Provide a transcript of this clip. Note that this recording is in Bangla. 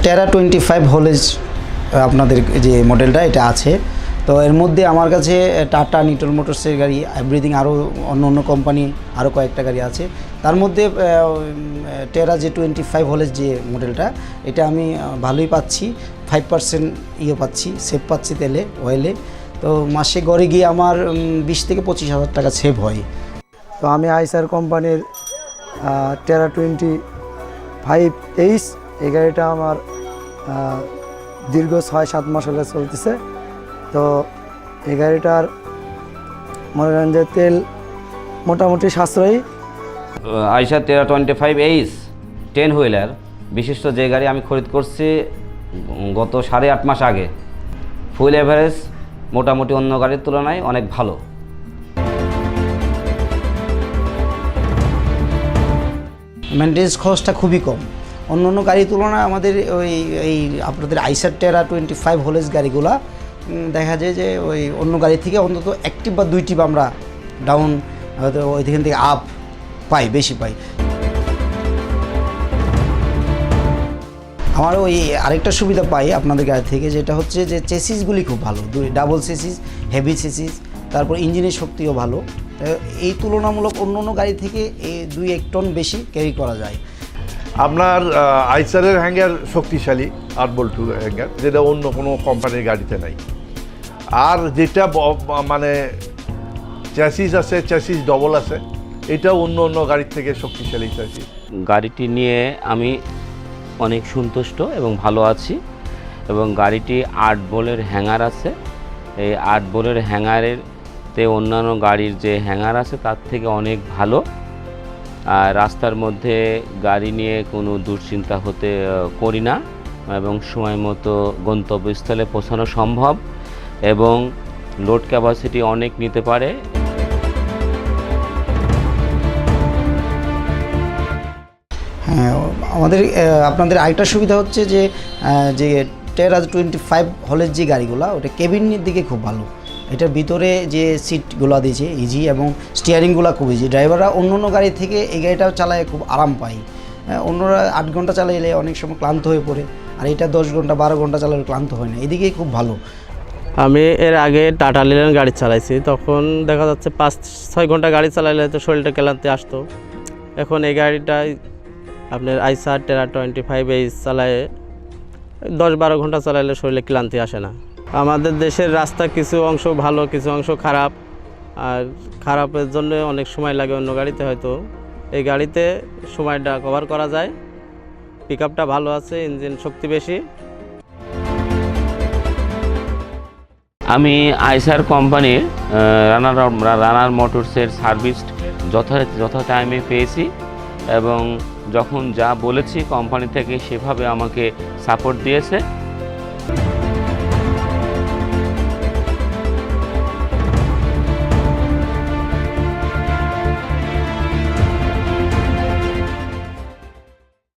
টেরা 25 হলেজ আপনাদের যে মডেলটা এটা আছে। তো এর মধ্যে আমার কাছে টাটা নিটল মোটরসের গাড়ি, এভরিথিং আরও অন্য কোম্পানি আরও কয়েকটা গাড়ি আছে। তার মধ্যে টেরা যে 25 হলেজ যে মডেলটা, এটা আমি ভালোই পাচ্ছি, 5% পাচ্ছি, সেভ পাচ্ছি তেলে, অয়েলে। তো মাসে গড়ে গিয়ে আমার 20 থেকে 25,000 টাকা সেভ হয়। তো আমি আইসার কোম্পানির টেরা 25H এই গাড়িটা আমার দীর্ঘ 6-7 মাস হলে চলতেছে। তো এই গাড়িটার মনে করেন যে তেল মোটামুটি সাশ্রয়ী। আইসার টেরা 25H 10 হুইলার বিশিষ্ট যে গাড়ি আমি খরিদ করছি গত 8.5 মাস আগে, ফুল এভারেজ মোটামুটি অন্য গাড়ির তুলনায় অনেক ভালো। মেনটেন্স খরচটা খুবই কম অন্য গাড়ির তুলনায়। আমাদের এই আপনাদের আইসার টেরা 25 হলেজ গাড়িগুলা দেখা যায় যে ওই অন্য গাড়ি থেকে অন্তত 1 টিপ বা 2 টিপ আমরা ডাউন হয়তো ওইখান থেকে আপ পাই, বেশি পাই। আমার ওই আরেকটা সুবিধা পাই আপনাদের গাড়ি থেকে, যেটা হচ্ছে যে চেসিসগুলি খুব ভালো, ডাবল চেসিস, হেভি চেসিস, তারপর ইঞ্জিনের শক্তিও ভালো। এই তুলনামূলক অন্য গাড়ি থেকে এই 2-1 টন বেশি ক্যারি করা যায়। আপনার আইসারের হ্যাঙ্গার শক্তিশালী 8 ভোল্ট হ্যাঙ্গার, যেটা অন্য কোনো কোম্পানির গাড়িতে নাই। আর যেটা মানে চ্যাসিস আছে, চ্যাসিস ডবল আছে, এটাও অন্য গাড়ির থেকে শক্তিশালী চ্যাসিস। গাড়িটি নিয়ে আমি অনেক সন্তুষ্ট এবং ভালো আছি, এবং গাড়িটি 8 বোলের হ্যাঙ্গার আছে। এই 8 বোলের হ্যাঙ্গারেতে অন্যান্য গাড়ির যে হ্যাঙ্গার আছে তার থেকে অনেক ভালো। আর রাস্তার মধ্যে গাড়ি নিয়ে কোনো দুশ্চিন্তা করি না, এবং সময় মতো গন্তব্যস্থলে পৌঁছানো সম্ভব, এবং লোড ক্যাপাসিটি অনেক নিতে পারে। হ্যাঁ, আপনাদের আরেকটা সুবিধা হচ্ছে যে টেরা 25 হলের যে গাড়িগুলো, ওটা কেবিনের দিকে খুব ভালো। এটার ভিতরে যে সিটগুলো দিয়েছে ইজি, এবং স্টিয়ারিংগুলো খুব ইজি। ড্রাইভাররা অন্য গাড়ি থেকে এই গাড়িটাও চালায় খুব আরাম পায়। অন্যরা 8 ঘন্টা চালাইলে অনেক সময় ক্লান্ত হয়ে পড়ে, আর এটা 10 ঘন্টা 12 ঘন্টা চালালে ক্লান্ত হয় না, এদিকেই খুব ভালো। আমি এর আগে টাটা লিলেন গাড়ি চালাইছি, তখন দেখা যাচ্ছে 5-6 ঘন্টা গাড়ি চালাইলে তো শরীরটা ক্লান্তি আসতো। এখন এই গাড়িটাই আপনার আইসার টেরা 25H চালায় 10-12 ঘন্টা চালাইলে শরীরে ক্লান্তি আসে না। আমাদের দেশের রাস্তা কিছু অংশ ভালো, কিছু অংশ খারাপ, আর খারাপের জন্য অনেক সময় লাগে অন্য গাড়িতে। হয়তো এই গাড়িতে সময়টা কভার করা যায়, পিক আপটা ভালো আছে, ইঞ্জিন শক্তি বেশি। আমি আইসার কোম্পানির রানার মোটরসের সার্ভিস যথা টাইমে পেয়েছি, এবং যখন যা বলেছি কোম্পানি থেকে সেভাবে আমাকে সাপোর্ট দিয়েছে।